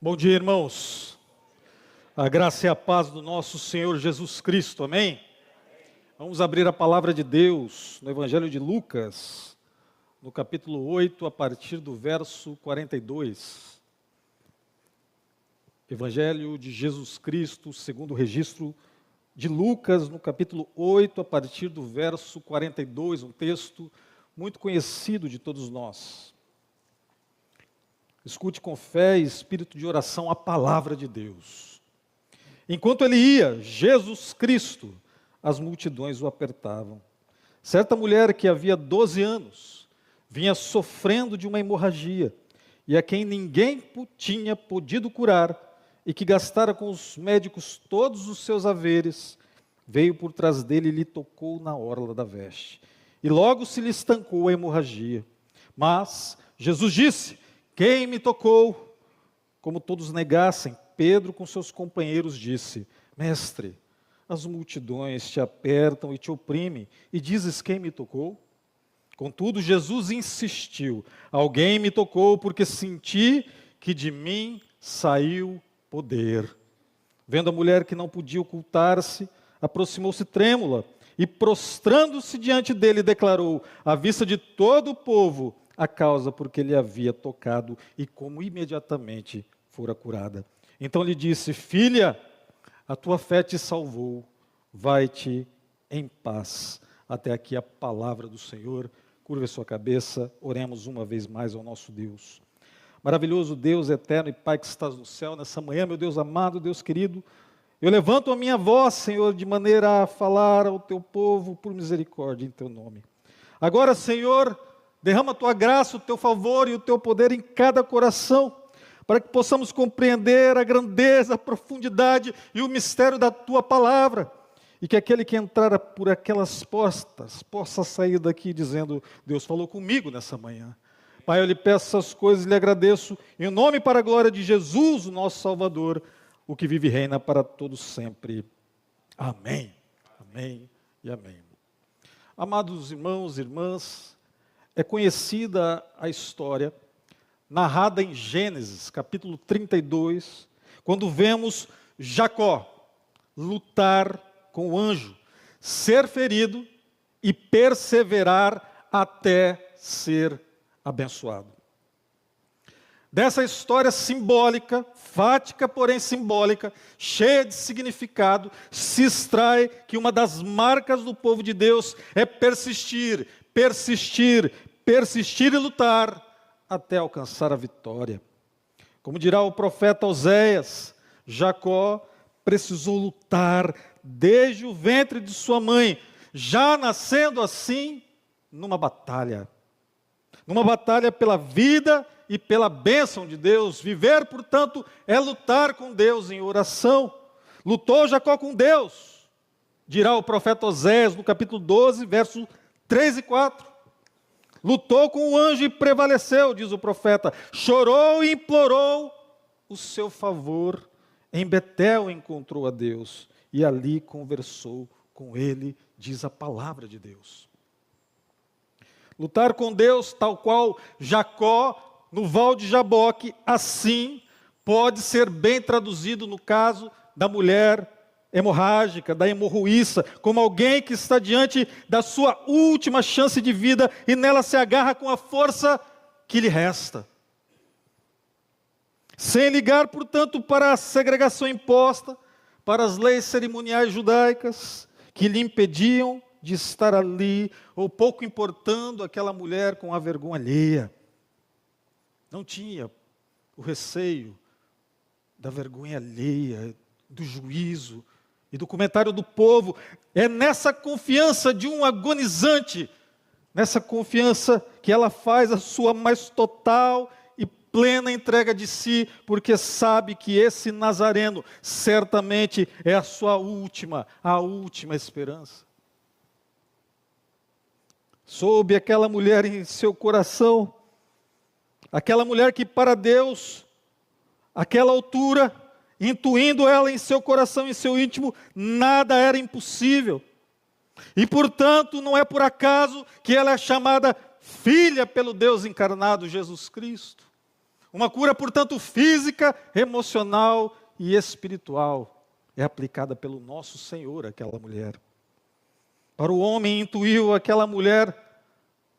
Bom dia, irmãos. A graça e a paz do nosso Senhor Jesus Cristo, amém? Vamos abrir a palavra de Deus no Evangelho de Lucas, no capítulo 8, a partir do verso 42. Evangelho de Jesus Cristo, segundo o registro de Lucas, no capítulo 8, a partir do verso 42, um texto muito conhecido de todos nós. Escute com fé e espírito de oração a palavra de Deus. Enquanto ele ia, Jesus Cristo, as multidões o apertavam. Certa mulher que havia 12 anos, vinha sofrendo de uma hemorragia, e a quem ninguém tinha podido curar, e que gastara com os médicos todos os seus haveres, veio por trás dele e lhe tocou na orla da veste. E logo se lhe estancou a hemorragia. Mas Jesus disse: quem me tocou? Como todos negassem, Pedro com seus companheiros disse: Mestre, as multidões te apertam e te oprimem, e dizes: quem me tocou? Contudo, Jesus insistiu: alguém me tocou, porque senti que de mim saiu poder. Vendo a mulher que não podia ocultar-se, aproximou-se trêmula, e prostrando-se diante dele, declarou, à vista de todo o povo, a causa porque ele havia tocado e como imediatamente fora curada. Então lhe disse: filha, a tua fé te salvou, vai-te em paz. Até aqui a palavra do Senhor. Curva a sua cabeça, oremos uma vez mais ao nosso Deus. Maravilhoso Deus eterno e Pai que estás no céu, nessa manhã, meu Deus amado, Deus querido, eu levanto a minha voz, Senhor, de maneira a falar ao teu povo por misericórdia em teu nome. Agora, Senhor, derrama a tua graça, o teu favor e o teu poder em cada coração, para que possamos compreender a grandeza, a profundidade e o mistério da tua palavra, e que aquele que entrar por aquelas portas possa sair daqui dizendo: Deus falou comigo nessa manhã. Pai, eu lhe peço essas coisas e lhe agradeço, em nome e para a glória de Jesus, o nosso Salvador, o que vive e reina para todos sempre. Amém. Amém e amém. Amados irmãos e irmãs, é conhecida a história, narrada em Gênesis, capítulo 32, quando vemos Jacó lutar com o anjo, ser ferido e perseverar até ser abençoado. Dessa história simbólica, fática, porém simbólica, cheia de significado, se extrai que uma das marcas do povo de Deus é persistir, persistir, persistir e lutar até alcançar a vitória. Como dirá o profeta Oséias, Jacó precisou lutar desde o ventre de sua mãe, já nascendo assim numa batalha pela vida e pela bênção de Deus. Viver, portanto, é lutar com Deus em oração. Lutou Jacó com Deus, dirá o profeta Oséias no capítulo 12, versos 3 e 4. Lutou com o anjo e prevaleceu, diz o profeta. Chorou e implorou o seu favor. Em Betel encontrou a Deus e ali conversou com ele, diz a palavra de Deus. Lutar com Deus, tal qual Jacó no val de Jaboque, assim pode ser bem traduzido no caso da mulher hemorrágica, da hemorroíça, como alguém que está diante da sua última chance de vida e nela se agarra com a força que lhe resta. Sem ligar, portanto, para a segregação imposta, para as leis cerimoniais judaicas que lhe impediam de estar ali, ou pouco importando aquela mulher com a vergonha alheia. Não tinha o receio da vergonha alheia, do juízo e do comentário do povo. É nessa confiança de um agonizante, nessa confiança que ela faz a sua mais total e plena entrega de si, porque sabe que esse Nazareno certamente é a sua a última esperança. Soube aquela mulher em seu coração, aquela mulher que para Deus, aquela altura, intuindo ela em seu coração, em seu íntimo, nada era impossível. E portanto, não é por acaso que ela é chamada filha pelo Deus encarnado, Jesus Cristo. Uma cura, portanto, física, emocional e espiritual. É aplicada pelo nosso Senhor àquela mulher. Para o homem intuiu aquela mulher,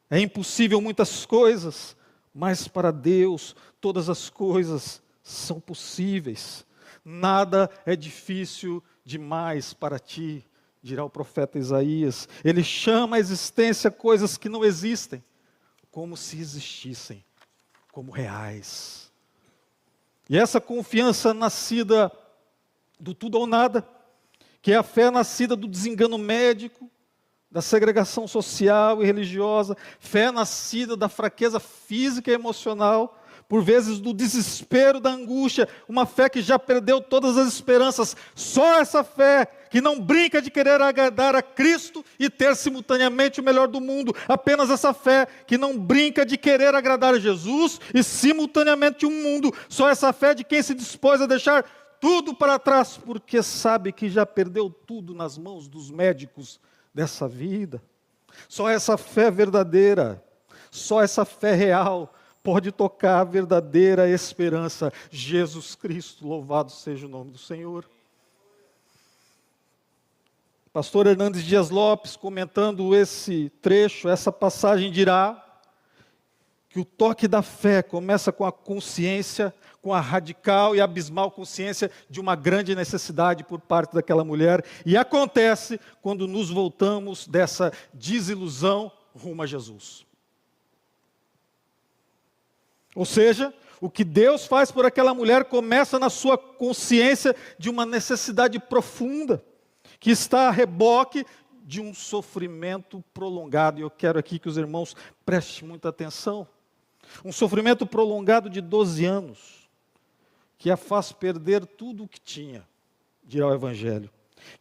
é impossível muitas coisas, mas para Deus todas as coisas são possíveis. Nada é difícil demais para ti, dirá o profeta Isaías. Ele chama à existência coisas que não existem, como se existissem, como reais. E essa confiança nascida do tudo ou nada, que é a fé nascida do desengano médico, da segregação social e religiosa, fé nascida da fraqueza física e emocional, por vezes do desespero, da angústia, uma fé que já perdeu todas as esperanças. Só essa fé que não brinca de querer agradar a Cristo e ter simultaneamente o melhor do mundo. Apenas essa fé que não brinca de querer agradar a Jesus e simultaneamente o mundo. Só essa fé de quem se dispôs a deixar tudo para trás, porque sabe que já perdeu tudo nas mãos dos médicos dessa vida. Só essa fé verdadeira, só essa fé real pode tocar a verdadeira esperança. Jesus Cristo, louvado seja o nome do Senhor. Pastor Hernandes Dias Lopes, comentando esse trecho, essa passagem, dirá que o toque da fé começa com a consciência, com a radical e abismal consciência de uma grande necessidade por parte daquela mulher, e acontece quando nos voltamos dessa desilusão rumo a Jesus. Ou seja, o que Deus faz por aquela mulher começa na sua consciência de uma necessidade profunda, que está a reboque de um sofrimento prolongado. E eu quero aqui que os irmãos prestem muita atenção. Um sofrimento prolongado de 12 anos, que a faz perder tudo o que tinha, dirá o Evangelho.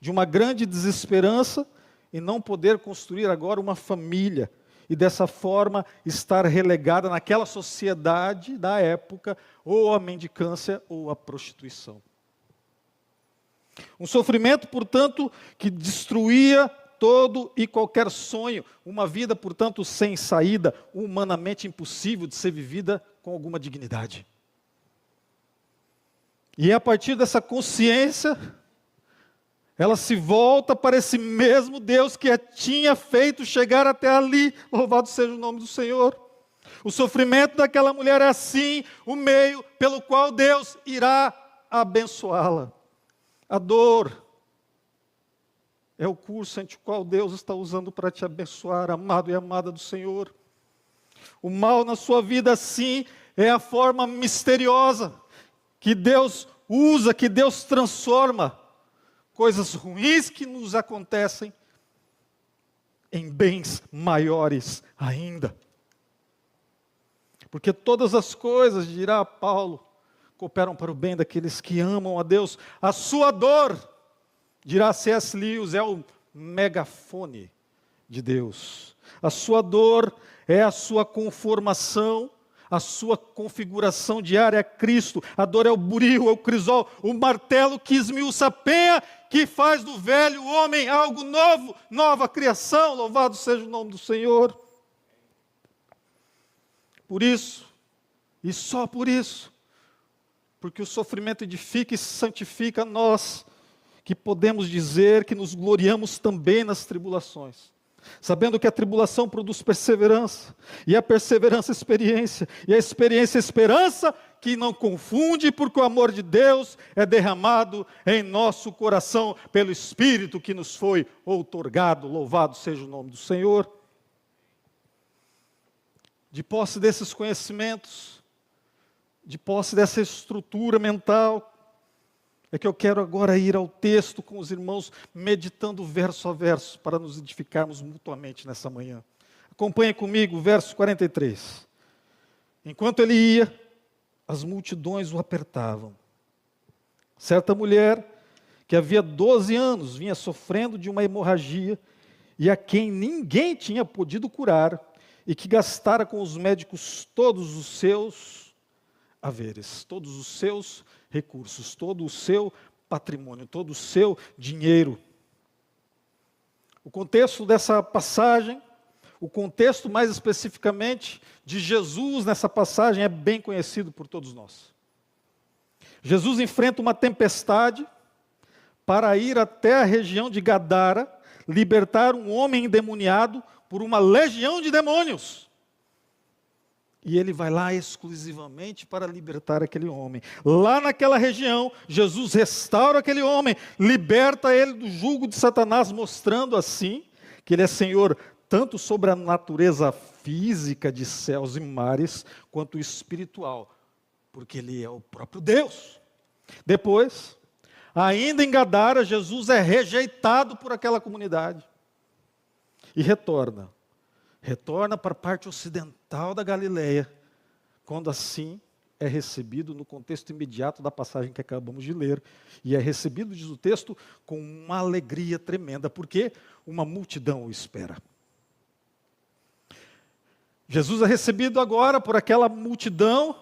De uma grande desesperança em não poder construir agora uma família, e dessa forma estar relegada naquela sociedade da época, ou à mendicância ou à prostituição. Um sofrimento, portanto, que destruía todo e qualquer sonho, uma vida, portanto, sem saída, humanamente impossível de ser vivida com alguma dignidade. E é a partir dessa consciência, ela se volta para esse mesmo Deus que a tinha feito chegar até ali. Louvado seja o nome do Senhor. O sofrimento daquela mulher é assim, o meio pelo qual Deus irá abençoá-la. A dor é o curso ante o qual Deus está usando para te abençoar, amado e amada do Senhor. O mal na sua vida, sim, é a forma misteriosa que Deus usa, que Deus transforma coisas ruins que nos acontecem em bens maiores ainda. Porque todas as coisas, dirá Paulo, cooperam para o bem daqueles que amam a Deus. A sua dor, dirá C.S. Lewis, é o megafone de Deus. A sua dor é a sua conformação, a sua configuração diária a Cristo. A dor é o buril, é o crisol, o martelo que esmiuça a penha, que faz do velho homem algo novo, nova criação. Louvado seja o nome do Senhor. Por isso, e só por isso, porque o sofrimento edifica e santifica nós, que podemos dizer que nos gloriamos também nas tribulações, sabendo que a tribulação produz perseverança, e a perseverança experiência, e a experiência esperança, que não confunde, porque o amor de Deus é derramado em nosso coração pelo Espírito que nos foi outorgado. Louvado seja o nome do Senhor. De posse desses conhecimentos, de posse dessa estrutura mental, é que eu quero agora ir ao texto com os irmãos, meditando verso a verso, para nos edificarmos mutuamente nessa manhã. Acompanhe comigo o verso 43. Enquanto ele ia, as multidões o apertavam. Certa mulher, que havia 12 anos, vinha sofrendo de uma hemorragia, e a quem ninguém tinha podido curar, e que gastara com os médicos todos os seus haveres, todos os seus recursos, todo o seu patrimônio, todo o seu dinheiro. O contexto dessa passagem, O contexto, mais especificamente, de Jesus nessa passagem é bem conhecido por todos nós. Jesus enfrenta uma tempestade para ir até a região de Gadara, libertar um homem endemoniado por uma legião de demônios. E ele vai lá exclusivamente para libertar aquele homem. Lá naquela região, Jesus restaura aquele homem, liberta ele do jugo de Satanás, mostrando assim que ele é Senhor tanto sobre a natureza física de céus e mares, quanto espiritual, porque ele é o próprio Deus. Depois, ainda em Gadara, Jesus é rejeitado por aquela comunidade e retorna para a parte ocidental da Galileia, quando assim é recebido no contexto imediato da passagem que acabamos de ler, e é recebido, diz o texto, com uma alegria tremenda, porque uma multidão o espera. Jesus é recebido agora por aquela multidão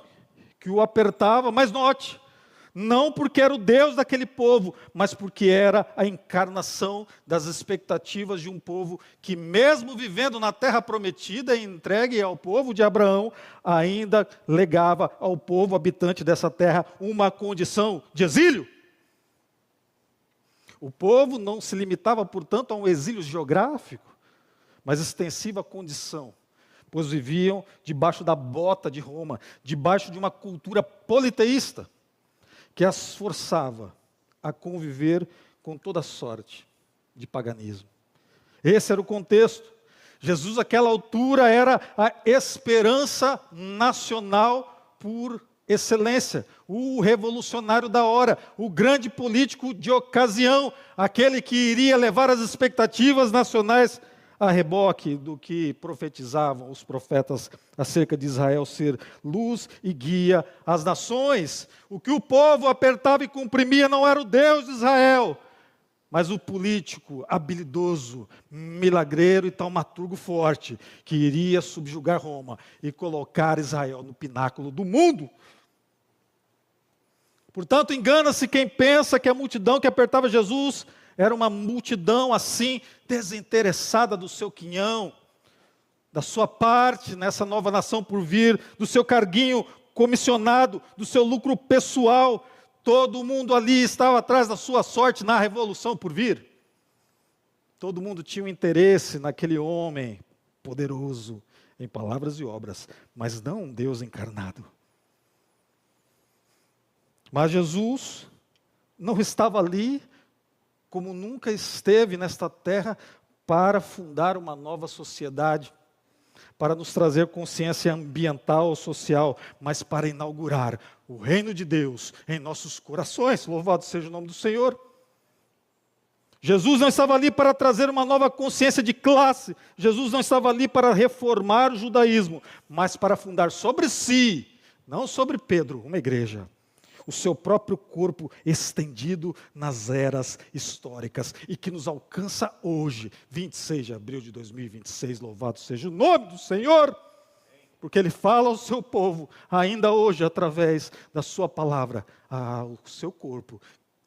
que o apertava, mas note, não porque era o Deus daquele povo, mas porque era a encarnação das expectativas de um povo que, mesmo vivendo na terra prometida e entregue ao povo de Abraão, ainda legava ao povo habitante dessa terra uma condição de exílio. O povo não se limitava, portanto, a um exílio geográfico, mas extensiva condição, pois viviam debaixo da bota de Roma, debaixo de uma cultura politeísta, que as forçava a conviver com toda sorte de paganismo. Esse era o contexto. Jesus, àquela altura, era a esperança nacional por excelência, o revolucionário da hora, o grande político de ocasião, aquele que iria levar as expectativas nacionais a reboque do que profetizavam os profetas acerca de Israel ser luz e guia às nações. O que o povo apertava e comprimia não era o Deus de Israel, mas o político habilidoso, milagreiro e taumaturgo forte, que iria subjugar Roma e colocar Israel no pináculo do mundo. Portanto, engana-se quem pensa que a multidão que apertava Jesus era uma multidão assim, desinteressada do seu quinhão, da sua parte nessa nova nação por vir, do seu carguinho comissionado, do seu lucro pessoal. Todo mundo ali estava atrás da sua sorte na revolução por vir. Todo mundo tinha um interesse naquele homem poderoso em palavras e obras, mas não um Deus encarnado. Mas Jesus não estava ali como nunca esteve nesta terra, para fundar uma nova sociedade, para nos trazer consciência ambiental ou social, mas para inaugurar o reino de Deus em nossos corações. Louvado seja o nome do Senhor. Jesus não estava ali para trazer uma nova consciência de classe, Jesus não estava ali para reformar o judaísmo, mas para fundar sobre si, não sobre Pedro, uma igreja, o seu próprio corpo estendido nas eras históricas e que nos alcança hoje, 26 de abril de 2026, louvado seja o nome do Senhor, porque Ele fala ao seu povo, ainda hoje, através da sua palavra, ao seu corpo,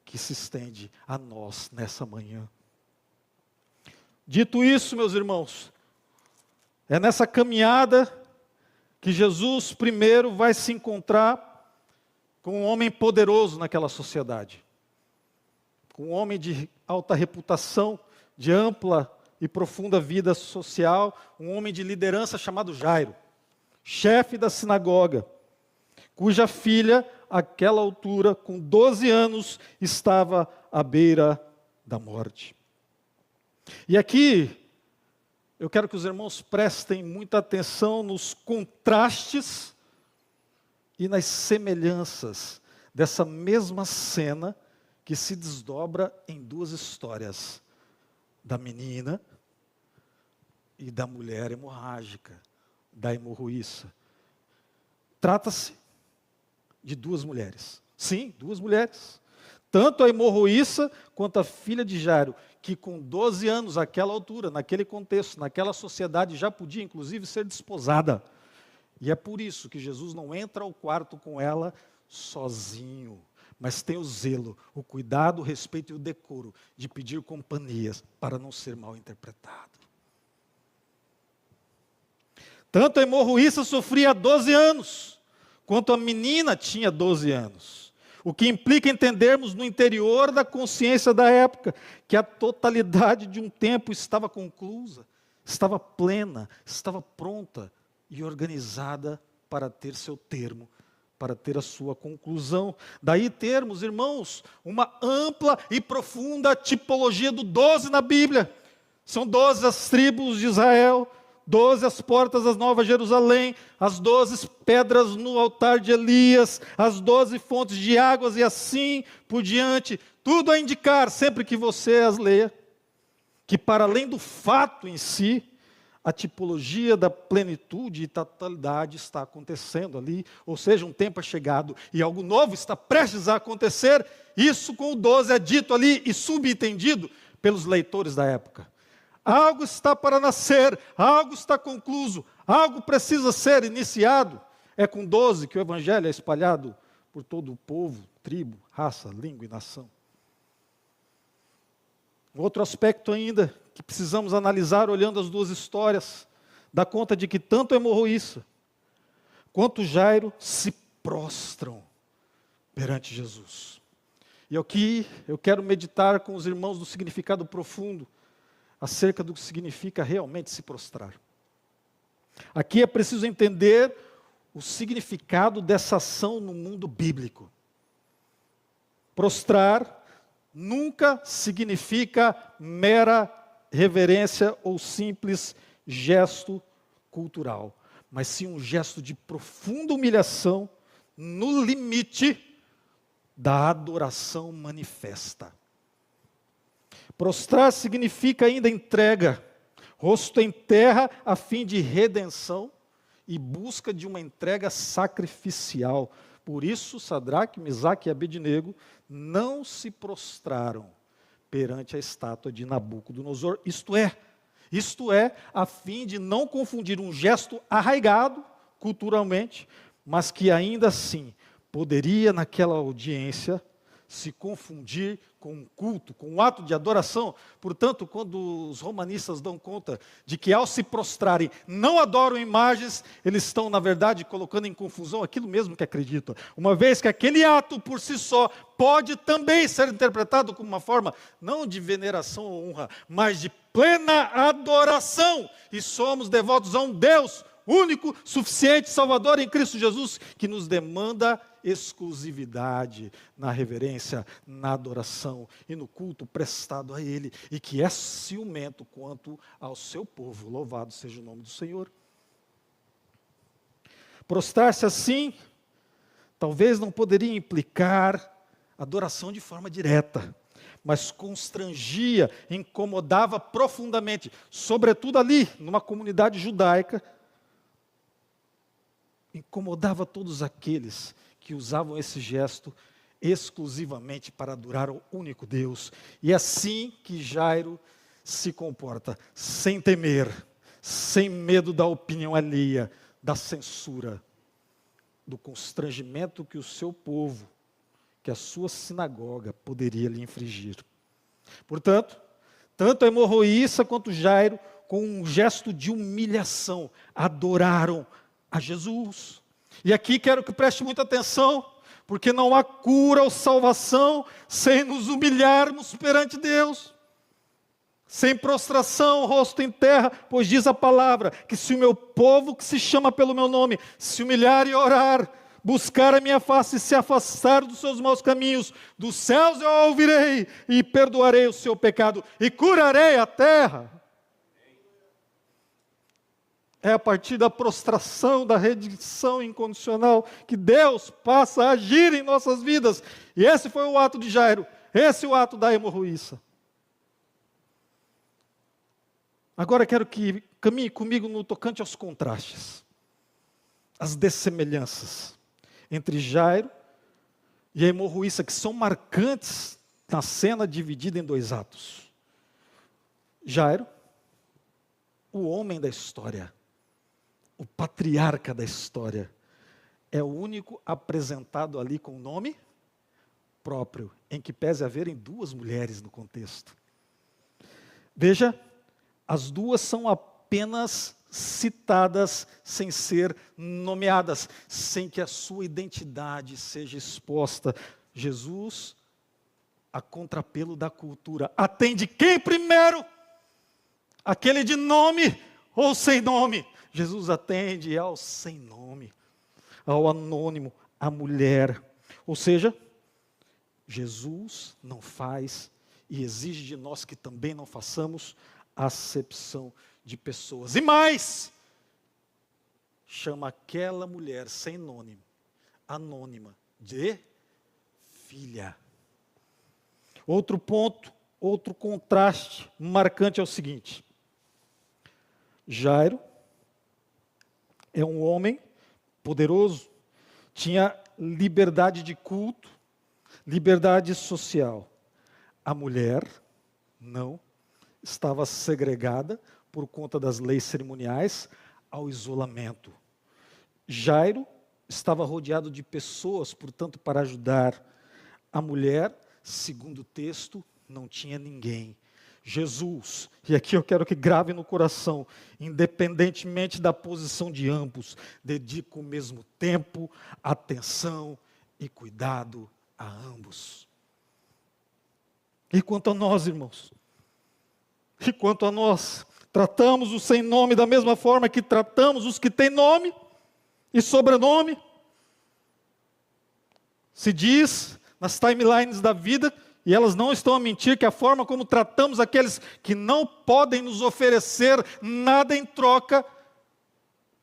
que se estende a nós nessa manhã. Dito isso, meus irmãos, é nessa caminhada que Jesus primeiro vai se encontrar com um homem poderoso naquela sociedade, com um homem de alta reputação, de ampla e profunda vida social, um homem de liderança chamado Jairo, chefe da sinagoga, cuja filha, àquela altura, com 12 anos, estava à beira da morte. E aqui, eu quero que os irmãos prestem muita atenção nos contrastes e nas semelhanças dessa mesma cena que se desdobra em duas histórias, da menina e da mulher hemorrágica, da hemorroíça. Trata-se de duas mulheres. Sim, duas mulheres. Tanto a hemorroíça quanto a filha de Jairo, que com 12 anos, àquela altura, naquele contexto, naquela sociedade, já podia inclusive ser desposada. E é por isso que Jesus não entra ao quarto com ela sozinho, mas tem o zelo, o cuidado, o respeito e o decoro de pedir companhias para não ser mal interpretado. Tanto a hemorroíça sofria há 12 anos, quanto a menina tinha 12 anos. O que implica entendermos no interior da consciência da época, que a totalidade de um tempo estava conclusa, estava plena, estava pronta e organizada para ter seu termo, para ter a sua conclusão. Daí termos, irmãos, uma ampla e profunda tipologia do 12 na Bíblia. São 12 as tribos de Israel, 12 as portas da Nova Jerusalém, as 12 pedras no altar de Elias, as 12 fontes de águas e assim por diante. Tudo a indicar, sempre que você as leia, que para além do fato em si, a tipologia da plenitude e totalidade está acontecendo ali, ou seja, um tempo é chegado e algo novo está prestes a acontecer. Isso com o 12 é dito ali e subentendido pelos leitores da época. Algo está para nascer, algo está concluso, algo precisa ser iniciado. É com 12 que o evangelho é espalhado por todo o povo, tribo, raça, língua e nação. Outro aspecto ainda que precisamos analisar olhando as duas histórias, dá conta de que tanto a hemorroíça quanto Jairo se prostram perante Jesus. E aqui eu quero meditar com os irmãos do significado profundo acerca do que significa realmente se prostrar. Aqui é preciso entender o significado dessa ação no mundo bíblico. Prostrar nunca significa mera reverência ou simples gesto cultural, mas sim um gesto de profunda humilhação no limite da adoração manifesta. Prostrar significa ainda entrega, rosto em terra a fim de redenção e busca de uma entrega sacrificial. Por isso, Sadraque, Mesaque e Abednego não se prostraram perante a estátua de Nabucodonosor. Isto é, a fim de não confundir um gesto arraigado culturalmente, mas que ainda assim poderia naquela audiência se confundir com um culto, com um ato de adoração. Portanto, quando os romanistas dão conta de que ao se prostrarem não adoram imagens, eles estão, na verdade, colocando em confusão aquilo mesmo que acreditam. Uma vez que aquele ato por si só pode também ser interpretado como uma forma, não de veneração ou honra, mas de plena adoração. E somos devotos a um Deus único, suficiente, Salvador em Cristo Jesus, que nos demanda exclusividade na reverência, na adoração e no culto prestado a Ele, e que é ciumento quanto ao seu povo. Louvado seja o nome do Senhor. Prostrar-se assim, talvez não poderia implicar adoração de forma direta, mas constrangia, incomodava profundamente, sobretudo ali, numa comunidade judaica, incomodava todos aqueles que usavam esse gesto exclusivamente para adorar o único Deus. E é assim que Jairo se comporta, sem temer, sem medo da opinião alheia, da censura, do constrangimento que o seu povo, que a sua sinagoga poderia lhe infligir. Portanto, tanto a hemorroíça quanto Jairo, com um gesto de humilhação, adoraram a Jesus. E aqui quero que preste muita atenção, porque não há cura ou salvação sem nos humilharmos perante Deus. Sem prostração, rosto em terra, pois diz a palavra, que se o meu povo que se chama pelo meu nome, se humilhar e orar, buscar a minha face e se afastar dos seus maus caminhos, dos céus eu ouvirei e perdoarei o seu pecado e curarei a terra. É a partir da prostração, da rendição incondicional, que Deus passa a agir em nossas vidas. E esse foi o ato de Jairo, esse é o ato da hemorroíça. Agora quero que caminhe comigo no tocante aos contrastes, as dessemelhanças entre Jairo e a hemorroíça, que são marcantes na cena dividida em dois atos. Jairo, o homem da história, o patriarca da história, é o único apresentado ali com nome próprio, em que pese haverem duas mulheres no contexto. Veja, as duas são apenas citadas sem ser nomeadas, sem que a sua identidade seja exposta. Jesus, a contrapelo da cultura, atende quem primeiro? Aquele de nome ou sem nome? Jesus atende ao sem nome, ao anônimo, à mulher. Ou seja, Jesus não faz e exige de nós que também não façamos acepção de pessoas. E mais, chama aquela mulher sem nome, anônima, de filha. Outro ponto, outro contraste marcante é o seguinte: Jairo é um homem poderoso, tinha liberdade de culto, liberdade social. A mulher não, estava segregada por conta das leis cerimoniais ao isolamento. Jairo estava rodeado de pessoas, portanto, para ajudar. A mulher, segundo o texto, não tinha ninguém. Jesus, e aqui eu quero que grave no coração, independentemente da posição de ambos, dedica o mesmo tempo, atenção e cuidado a ambos. E quanto a nós, irmãos? E quanto a nós? Tratamos os sem nome da mesma forma que tratamos os que têm nome e sobrenome? Se diz nas timelines da vida, e elas não estão a mentir, que a forma como tratamos aqueles que não podem nos oferecer nada em troca,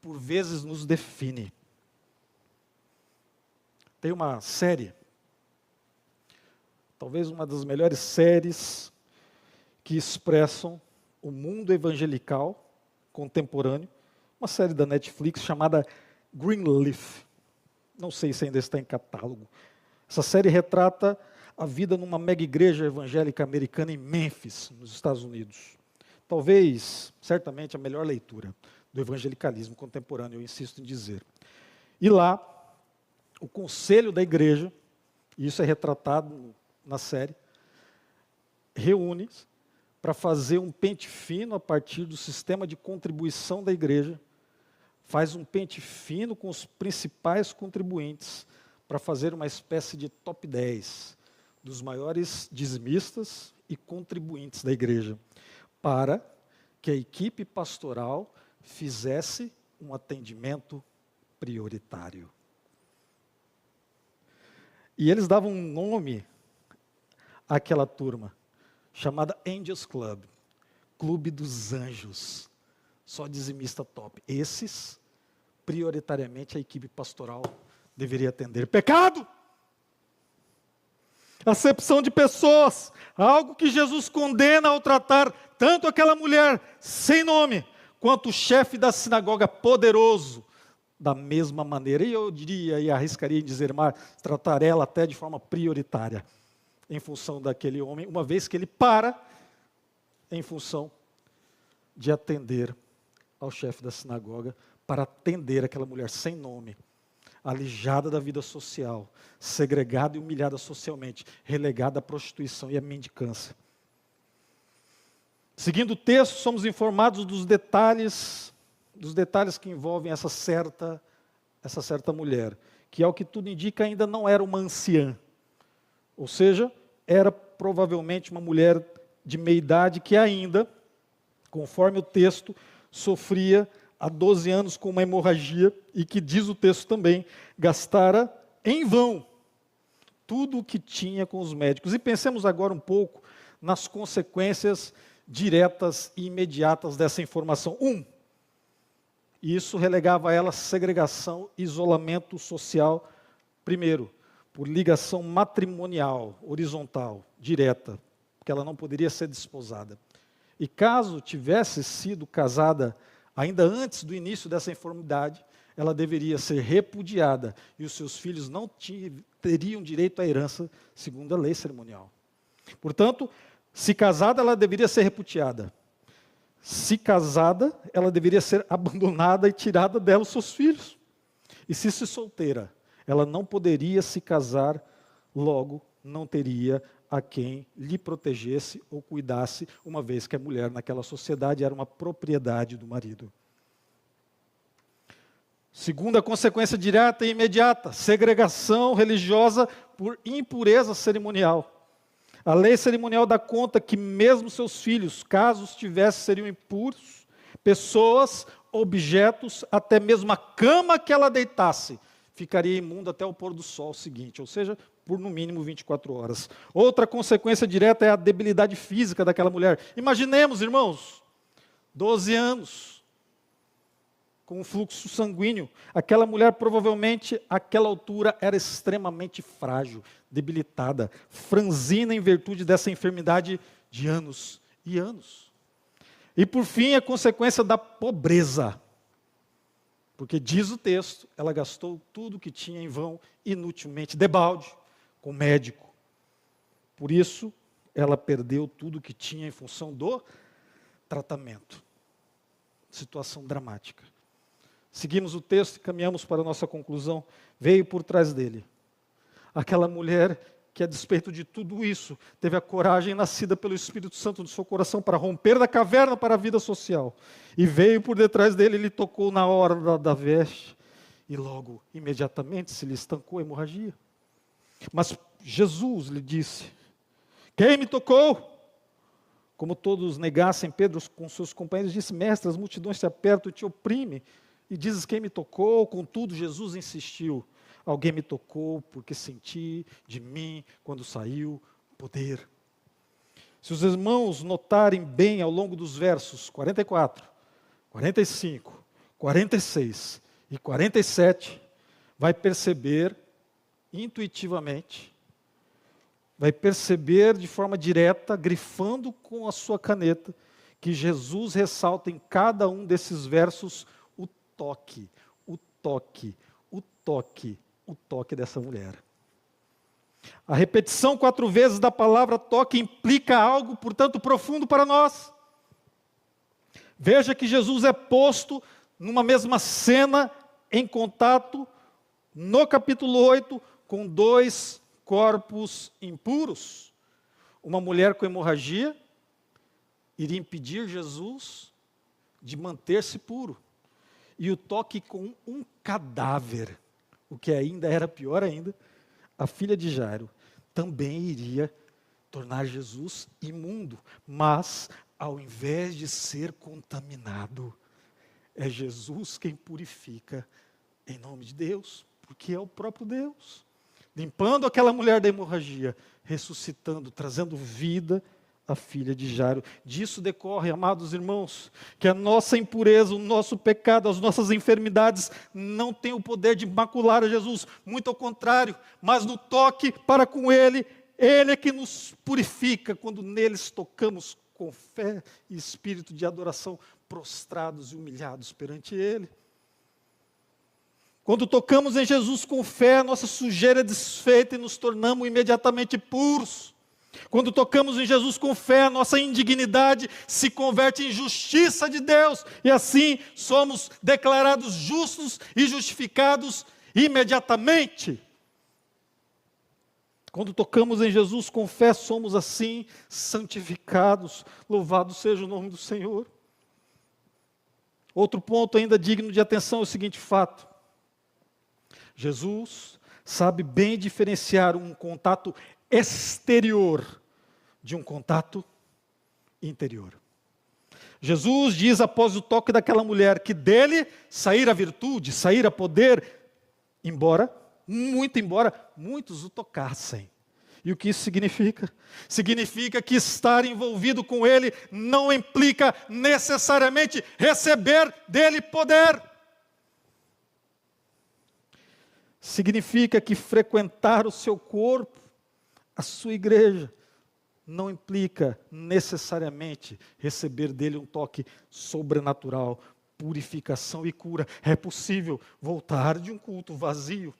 por vezes nos define. Tem uma série, talvez uma das melhores séries que expressam o mundo evangelical contemporâneo, uma série da Netflix chamada Greenleaf. Não sei se ainda está em catálogo. Essa série retrata a vida numa mega igreja evangélica americana em Memphis, nos Estados Unidos. Talvez, certamente, a melhor leitura do evangelicalismo contemporâneo, eu insisto em dizer. E lá, o conselho da igreja, e isso é retratado na série, reúne para fazer um pente fino a partir do sistema de contribuição da igreja, faz um pente fino com os principais contribuintes para fazer uma espécie de top 10 dos maiores dizimistas e contribuintes da igreja, para que a equipe pastoral fizesse um atendimento prioritário. E eles davam um nome àquela turma, chamada Angels Club, Clube dos Anjos, só dizimista top. Esses, prioritariamente, a equipe pastoral deveria atender. Pecado! Acepção de pessoas, algo que Jesus condena ao tratar tanto aquela mulher sem nome, quanto o chefe da sinagoga poderoso, da mesma maneira. E eu diria e arriscaria em dizer, mas tratar ela até de forma prioritária, em função daquele homem, uma vez que ele para em função de atender ao chefe da sinagoga, para atender aquela mulher sem nome, alijada da vida social, segregada e humilhada socialmente, relegada à prostituição e à mendicância. Seguindo o texto, somos informados dos detalhes que envolvem essa certa mulher, que ao que tudo indica ainda não era uma anciã, ou seja, era provavelmente uma mulher de meia idade que ainda, conforme o texto, sofria há 12 anos com uma hemorragia e que, diz o texto também, gastara em vão tudo o que tinha com os médicos. E pensemos agora um pouco nas consequências diretas e imediatas dessa informação. Isso relegava a ela segregação, isolamento social, primeiro, por ligação matrimonial, horizontal, direta, porque ela não poderia ser desposada. E caso tivesse sido casada ainda antes do início dessa enfermidade, ela deveria ser repudiada e os seus filhos não teriam direito à herança segundo a lei cerimonial. Portanto, se casada, ela deveria ser repudiada. Se casada, ela deveria ser abandonada e tirada dela os seus filhos. E se solteira, ela não poderia se casar, logo não teria a quem lhe protegesse ou cuidasse, uma vez que a mulher naquela sociedade era uma propriedade do marido. Segunda consequência direta e imediata, segregação religiosa por impureza cerimonial. A lei cerimonial dá conta que mesmo seus filhos, caso os tivesse, seriam impuros, pessoas, objetos, até mesmo a cama que ela deitasse, ficaria imunda até o pôr do sol seguinte, ou seja, por no mínimo 24 horas. Outra consequência direta é a debilidade física daquela mulher. Imaginemos, irmãos, 12 anos, com um fluxo sanguíneo. Aquela mulher, provavelmente, àquela altura, era extremamente frágil, debilitada, franzina em virtude dessa enfermidade de anos e anos. E, por fim, a consequência da pobreza. Porque, diz o texto, ela gastou tudo que tinha em vão, inutilmente, debalde, com médico. Por isso, ela perdeu tudo que tinha em função do tratamento. Situação dramática. Seguimos o texto e caminhamos para a nossa conclusão. Veio por trás dele aquela mulher que, a despeito de tudo isso, teve a coragem nascida pelo Espírito Santo do seu coração para romper da caverna para a vida social. E veio por detrás dele, ele tocou na hora da veste, e logo, imediatamente, se lhe estancou a hemorragia. Mas Jesus lhe disse: quem me tocou? Como todos negassem, Pedro com seus companheiros disse: mestre, as multidões te apertam e te oprimem. E dizes: quem me tocou? Contudo, Jesus insistiu: alguém me tocou porque senti de mim, quando saiu, poder. Se os irmãos notarem bem ao longo dos versos 44, 45, 46 e 47, vai perceber intuitivamente, vai perceber de forma direta, grifando com a sua caneta, que Jesus ressalta em cada um desses versos toque, o toque, o toque, o toque dessa mulher. A repetição 4 vezes da palavra toque implica algo, portanto, profundo para nós. Veja que Jesus é posto numa mesma cena, em contato, no capítulo 8, com 2 corpos impuros. Uma mulher com hemorragia iria impedir Jesus de manter-se puro. E o toque com um cadáver, o que ainda era pior ainda, a filha de Jairo, também iria tornar Jesus imundo. Mas, ao invés de ser contaminado, é Jesus quem purifica em nome de Deus, porque é o próprio Deus. Limpando aquela mulher da hemorragia, ressuscitando, trazendo vida a filha de Jairo. Disso decorre, amados irmãos, que a nossa impureza, o nosso pecado, as nossas enfermidades não têm o poder de macular a Jesus, muito ao contrário, mas no toque para com Ele, Ele é que nos purifica, quando neles tocamos com fé e espírito de adoração, prostrados e humilhados perante Ele. Quando tocamos em Jesus com fé, a nossa sujeira é desfeita e nos tornamos imediatamente puros. Quando tocamos em Jesus com fé, a nossa indignidade se converte em justiça de Deus, e assim somos declarados justos e justificados imediatamente. Quando tocamos em Jesus com fé, somos assim santificados. Louvado seja o nome do Senhor. Outro ponto ainda digno de atenção é o seguinte fato: Jesus sabe bem diferenciar um contato exterior de um contato interior. Jesus diz após o toque daquela mulher que dele saíra a virtude, saíra poder, embora muitos o tocassem. E o que isso significa? Significa que estar envolvido com ele não implica necessariamente receber dele poder. Significa que frequentar o seu corpo, a sua igreja, não implica necessariamente receber dele um toque sobrenatural, purificação e cura. É possível voltar de um culto vazio.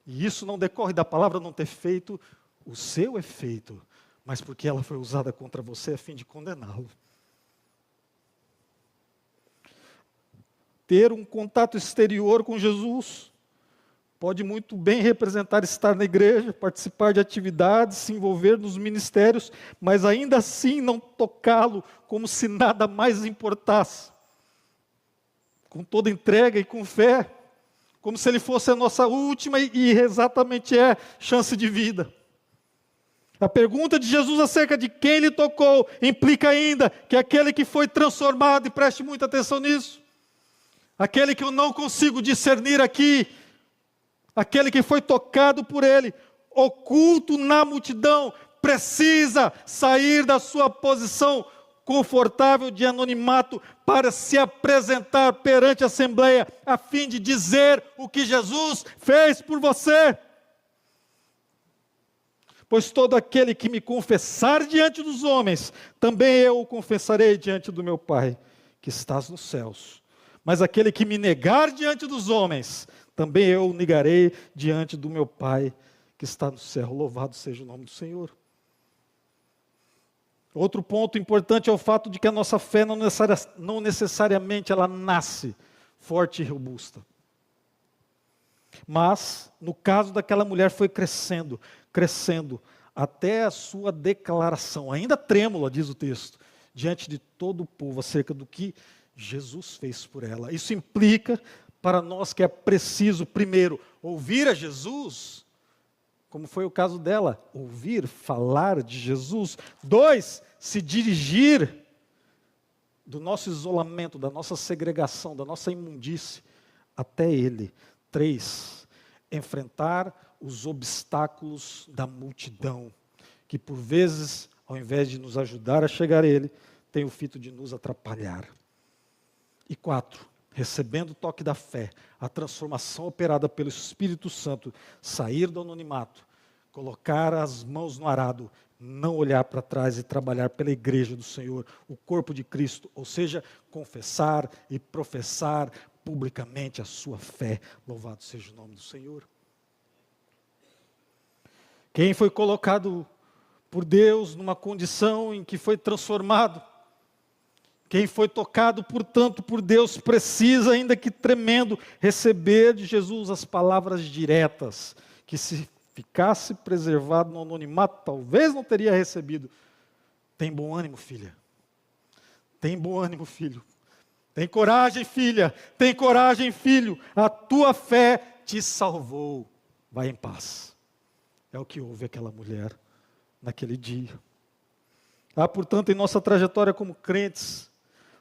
E isso não decorre da palavra não ter feito o seu efeito, mas porque ela foi usada contra você a fim de condená-lo. Ter um contato exterior com Jesus pode muito bem representar estar na igreja, participar de atividades, se envolver nos ministérios, mas ainda assim não tocá-lo como se nada mais importasse. Com toda entrega e com fé, como se ele fosse a nossa última e exatamente chance de vida. A pergunta de Jesus acerca de quem ele tocou implica ainda que aquele que foi transformado, e preste muita atenção nisso, aquele que eu não consigo discernir aqui, aquele que foi tocado por ele, oculto na multidão, precisa sair da sua posição confortável de anonimato para se apresentar perante a assembleia, a fim de dizer o que Jesus fez por você. Pois todo aquele que me confessar diante dos homens, também eu o confessarei diante do meu Pai, que estás nos céus. Mas aquele que me negar diante dos homens, também eu o negarei diante do meu Pai, que está no céu. Louvado seja o nome do Senhor. Outro ponto importante é o fato de que a nossa fé não necessariamente ela nasce forte e robusta. Mas, no caso daquela mulher, foi crescendo, até a sua declaração, ainda trêmula, diz o texto, diante de todo o povo, acerca do que Jesus fez por ela. Isso implica para nós que é preciso, primeiro, ouvir a Jesus, como foi o caso dela, ouvir, falar de Jesus. 2, se dirigir do nosso isolamento, da nossa segregação, da nossa imundície, até Ele. 3, enfrentar os obstáculos da multidão, que por vezes, ao invés de nos ajudar a chegar a Ele, tem o fito de nos atrapalhar. E 4, recebendo o toque da fé, a transformação operada pelo Espírito Santo, sair do anonimato, colocar as mãos no arado, não olhar para trás e trabalhar pela igreja do Senhor, o corpo de Cristo, ou seja, confessar e professar publicamente a sua fé. Louvado seja o nome do Senhor. Quem foi colocado por Deus numa condição em que foi transformado, quem foi tocado, portanto, por Deus, precisa, ainda que tremendo, receber de Jesus as palavras diretas, que se ficasse preservado no anonimato, talvez não teria recebido. Tem bom ânimo, filha. Tem bom ânimo, filho. Tem coragem, filha. Tem coragem, filho. A tua fé te salvou. Vai em paz. É o que houve aquela mulher naquele dia. Há, portanto, em nossa trajetória como crentes,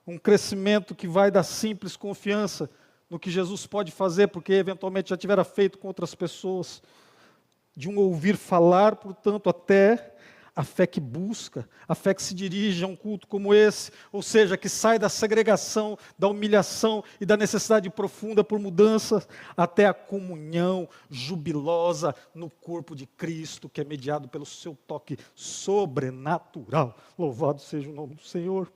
um crescimento que vai da simples confiança no que Jesus pode fazer, porque eventualmente já tivera feito com outras pessoas, de um ouvir falar, portanto, até a fé que busca, a fé que se dirige a um culto como esse, ou seja, que sai da segregação, da humilhação e da necessidade profunda por mudanças, até a comunhão jubilosa no corpo de Cristo, que é mediado pelo seu toque sobrenatural. Louvado seja o nome do Senhor.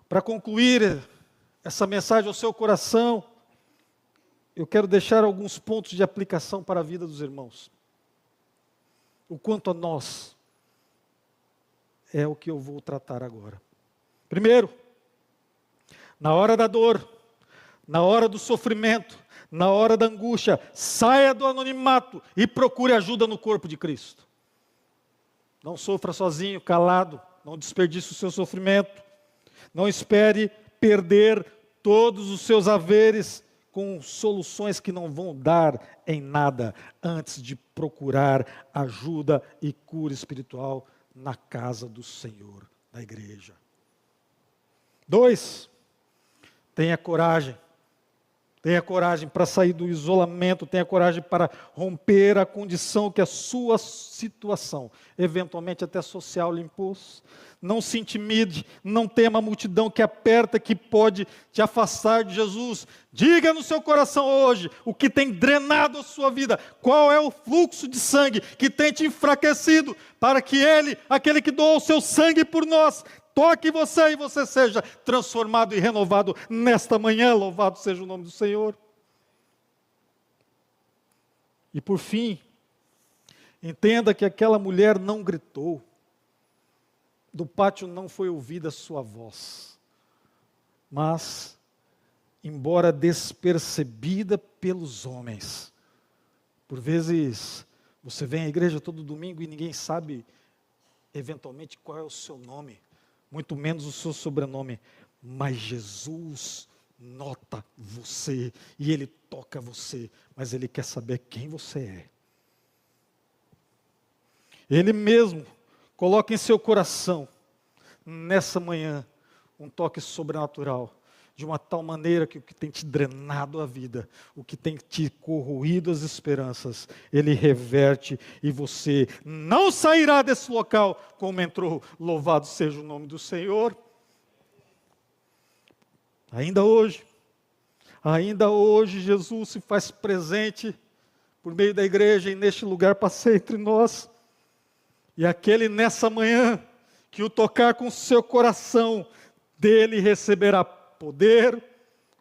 Para concluir essa mensagem ao seu coração, eu quero deixar alguns pontos de aplicação para a vida dos irmãos. O quanto a nós é o que eu vou tratar agora. Primeiro, na hora da dor, na hora do sofrimento, na hora da angústia, saia do anonimato e procure ajuda no corpo de Cristo. Não sofra sozinho, calado, não desperdice o seu sofrimento. Não espere perder todos os seus haveres com soluções que não vão dar em nada, antes de procurar ajuda e cura espiritual na casa do Senhor, na igreja. 2, tenha coragem. Tenha coragem para sair do isolamento, tenha coragem para romper a condição que a sua situação, eventualmente até social, lhe impôs. Não se intimide, não tema a multidão que aperta, que pode te afastar de Jesus. Diga no seu coração hoje o que tem drenado a sua vida, qual é o fluxo de sangue que tem te enfraquecido, para que Ele, aquele que doou o seu sangue por nós, toque você e você seja transformado e renovado nesta manhã. Louvado seja o nome do Senhor. E por fim, entenda que aquela mulher não gritou. Do pátio não foi ouvida a sua voz. Mas embora despercebida pelos homens. Por vezes, você vem à igreja todo domingo e ninguém sabe, eventualmente, qual é o seu nome, muito menos o seu sobrenome, mas Jesus nota você e Ele toca você, mas Ele quer saber quem você é. Ele mesmo coloca em seu coração, nessa manhã, um toque sobrenatural, de uma tal maneira que o que tem te drenado a vida, o que tem te corroído as esperanças, Ele reverte e você não sairá desse local como entrou. Louvado seja o nome do Senhor. Ainda hoje Jesus se faz presente por meio da igreja e neste lugar passei entre nós. E aquele nessa manhã que o tocar com seu coração, dele receberá poder,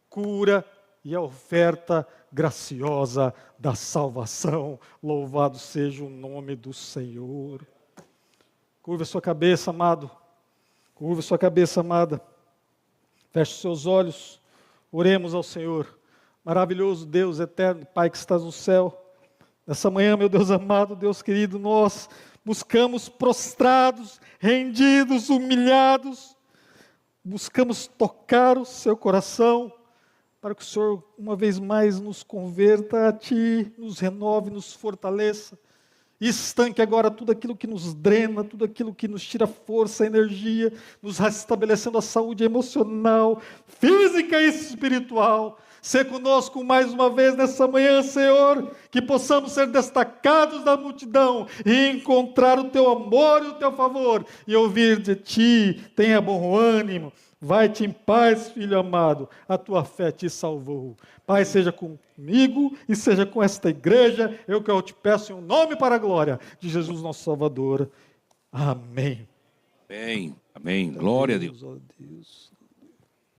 cura e a oferta graciosa da salvação. Louvado seja o nome do Senhor. Curva sua cabeça, amado. Curva sua cabeça, amada. Feche os seus olhos, oremos ao Senhor. Maravilhoso Deus eterno, Pai que estás no céu. Nessa manhã, meu Deus amado, Deus querido, nós buscamos prostrados, rendidos, humilhados. Buscamos tocar o seu coração, para que o Senhor, uma vez mais, nos converta a Ti, nos renove, nos fortaleça. E estanque agora tudo aquilo que nos drena, tudo aquilo que nos tira força, energia, nos restabelecendo a saúde emocional, física e espiritual. Sê conosco mais uma vez nessa manhã, Senhor, que possamos ser destacados da multidão e encontrar o Teu amor e o Teu favor e ouvir de Ti. Tenha bom ânimo. Vai-te em paz, filho amado, a tua fé te salvou. Pai, seja comigo e seja com esta igreja, eu que eu te peço em um nome para a glória de Jesus nosso Salvador. Amém. Amém, amém. Glória a Deus. Ó Deus.